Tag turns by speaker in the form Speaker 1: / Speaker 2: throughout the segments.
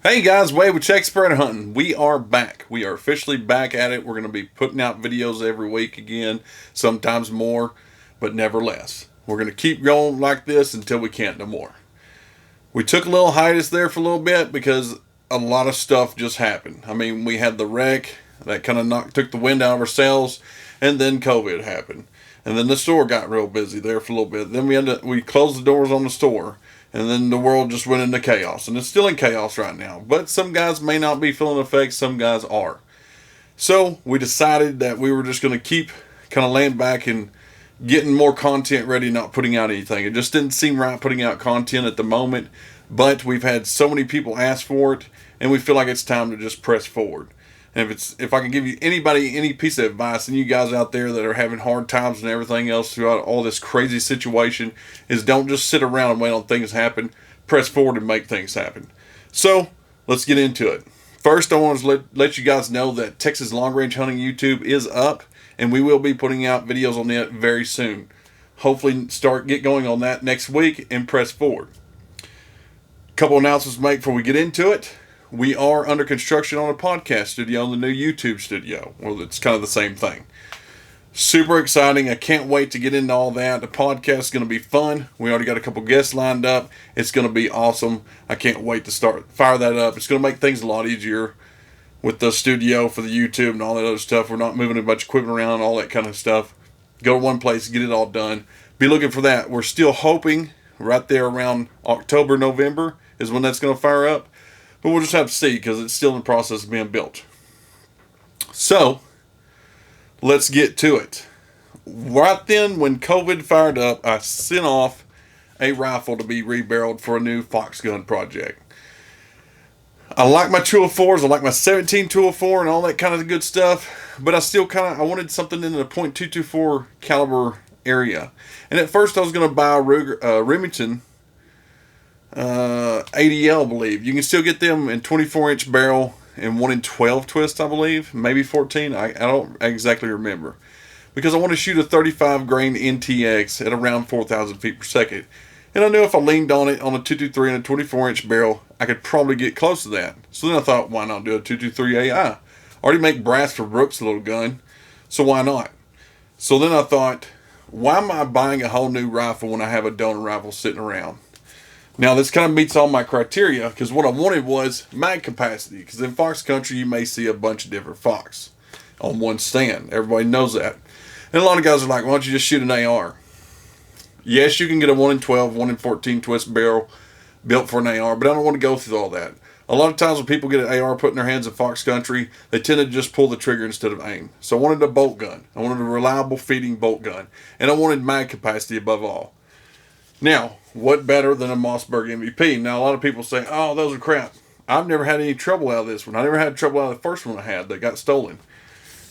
Speaker 1: Hey guys, Wade with Check Spreader Hunting. We are back. We are officially back at it. We're going to be putting out videos every week again, sometimes more, but never less. We're going to keep going like this until we can't no more. We took a little hiatus there for a little bit because a lot of stuff just happened. I mean, we had the wreck that kind of took the wind out of our sails, and then COVID happened. And then the store got real busy there for a little bit. Then we closed the doors on the store. And then the world just went into chaos. And it's still in chaos right now. But some guys may not be feeling the effects. Some guys are. So we decided that we were just going to keep kind of laying back and getting more content ready, not putting out anything. It just didn't seem right putting out content at the moment. But we've had so many people ask for it. And we feel like it's time to just press forward. And if I can give you anybody any piece of advice, and you guys out there that are having hard times and everything else throughout all this crazy situation, is don't just sit around and wait on things to happen. Press forward and make things happen. So let's get into it. First, I want to let you guys know that Texas Long Range Hunting YouTube is up, and we will be putting out videos on it very soon. Hopefully get going on that next week and press forward. Couple announcements to make before we get into it. We are under construction on a podcast studio on the new YouTube studio. Well, it's kind of the same thing. Super exciting. I can't wait to get into all that. The podcast is going to be fun. We already got a couple guests lined up. It's going to be awesome. I can't wait to fire that up. It's going to make things a lot easier with the studio for the YouTube and all that other stuff. We're not moving a bunch of equipment around, all that kind of stuff. Go to one place, get it all done. Be looking for that. We're still hoping right there around October, November is when that's going to fire up. But we'll just have to see because it's still in the process of being built. So, let's get to it. Right then, when COVID fired up, I sent off a rifle to be rebarreled for a new fox gun project. I like my 204s, I like my 17 204 and all that kind of good stuff, but I wanted something in the .224 caliber area. And at first I was going to buy a Remington ADL, I believe. You can still get them in 24-inch barrel and 1 in 12 twist, I believe. Maybe 14. I don't exactly remember. Because I want to shoot a 35 grain NTX at around 4,000 feet per second. And I knew if I leaned on it on a 223 and a 24-inch barrel, I could probably get close to that. So then I thought, why not do a 223 AI? I already make brass for Brooks' little gun, so why not? So then I thought, why am I buying a whole new rifle when I have a donor rifle sitting around? Now, this kind of meets all my criteria because what I wanted was mag capacity. Because in fox country, you may see a bunch of different fox on one stand. Everybody knows that. And a lot of guys are like, why don't you just shoot an AR? Yes, you can get a 1 in 12, 1 in 14 twist barrel built for an AR, but I don't want to go through all that. A lot of times when people get an AR put in their hands in fox country, they tend to just pull the trigger instead of aim. So I wanted a bolt gun. I wanted a reliable feeding bolt gun. And I wanted mag capacity above all. Now, what better than a Mossberg MVP? Now, a lot of people say, oh, those are crap. I've never had any trouble out of this one. I never had trouble out of the first one I had that got stolen.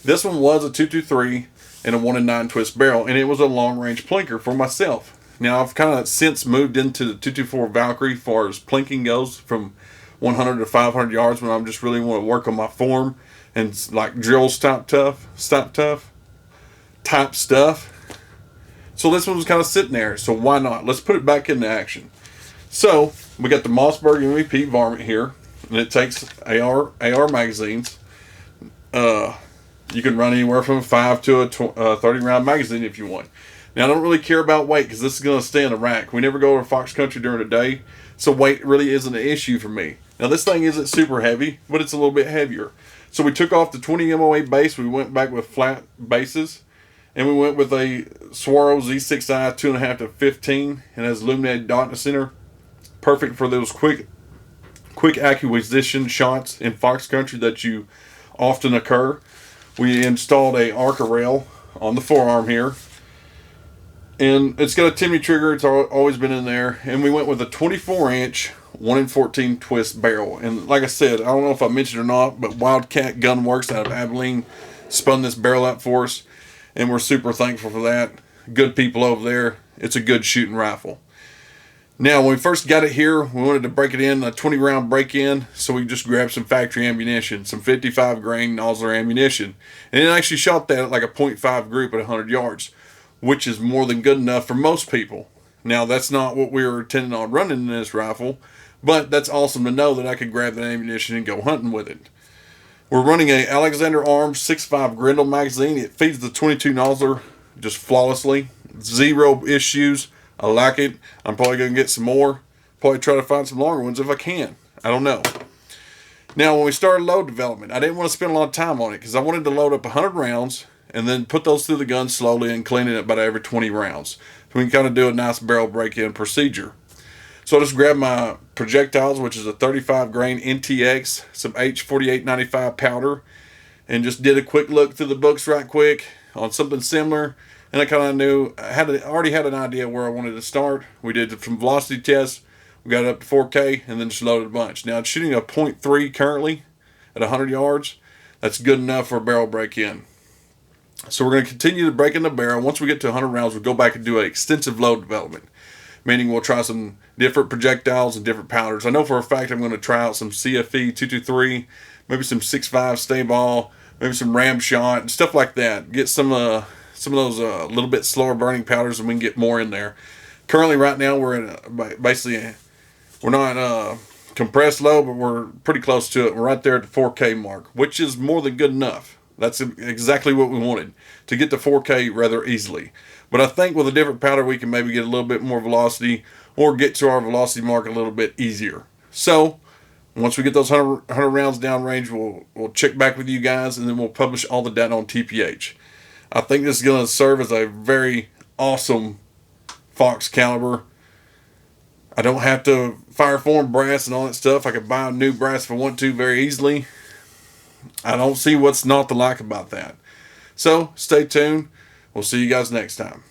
Speaker 1: This one was a 223 and a 1 in 9 twist barrel, and it was a long-range plinker for myself. Now, I've kind of since moved into the 224 Valkyrie as far as plinking goes from 100 to 500 yards when I just really want to work on my form and like drill stop tough type stuff. So this one was kind of sitting there, so why not? Let's put it back into action. So we got the Mossberg MVP varmint here, and it takes AR magazines. You can run anywhere from a 5 to a 30 round magazine if you want. Now I don't really care about weight because this is going to stay in the rack. We never go to fox country during the day, so weight really isn't an issue for me. Now this thing isn't super heavy, but it's a little bit heavier. So we took off the 20 MOA base. We went back with flat bases. And we went with a Swaro Z6i 2.5 to 15 and has illuminated dot in the center. Perfect for those quick acquisition shots in fox country that you often occur. We installed a Arca rail on the forearm here. And it's got a Timney trigger. It's always been in there. And we went with a 24-inch 1 in 14 twist barrel. And like I said, I don't know if I mentioned or not, but Wildcat Gunworks out of Abilene spun this barrel out for us. And we're super thankful for that. Good people over there. It's a good shooting rifle. Now, when we first got it here, we wanted to break it in a 20 round break in, so we just grabbed some factory ammunition, some 55 grain nosler ammunition, and it actually shot that at like a .5 group at 100 yards, which is more than good enough for most people. Now, that's not what we were intending on running in this rifle, but that's awesome to know that I could grab that ammunition and go hunting with it. We're running a Alexander Arms 6.5 Grendel magazine. It feeds the 22 nosler just flawlessly. Zero issues. I like it. I'm probably going to get some more. Probably try to find some longer ones if I can. I don't know. Now, when we started load development, I didn't want to spend a lot of time on it because I wanted to load up 100 rounds and then put those through the gun slowly and clean it about every 20 rounds. So we can kind of do a nice barrel break-in procedure. So I just grabbed my projectiles, which is a 35 grain NTX, some H4895 powder, and just did a quick look through the books right quick on something similar. And I kind of knew, already had an idea where I wanted to start. We did some velocity tests. We got it up to 4K and then just loaded a bunch. Now it's shooting a .3 currently at 100 yards. That's good enough for a barrel break-in. So we're going to continue to break in the barrel. Once we get to 100 rounds, we'll go back and do an extensive load development. Meaning we'll try some different projectiles and different powders. I know for a fact I'm going to try out some CFE 223, maybe some 6.5 stay ball, maybe some ram shot, and stuff like that. Get some of those little bit slower burning powders, and we can get more in there. Currently, right now, we're at basically, we're not compressed low, but we're pretty close to it. We're right there at the 4K mark, which is more than good enough. That's exactly what we wanted, to get to 4K rather easily. But I think with a different powder, we can maybe get a little bit more velocity or get to our velocity mark a little bit easier. So once we get those 100 rounds down range, we'll check back with you guys, and then we'll publish all the data on TPH. I think this is going to serve as a very awesome Fox caliber. I don't have to fire form brass and all that stuff. I could buy a new brass if I want to very easily. I don't see what's not to like about that. So stay tuned. We'll see you guys next time.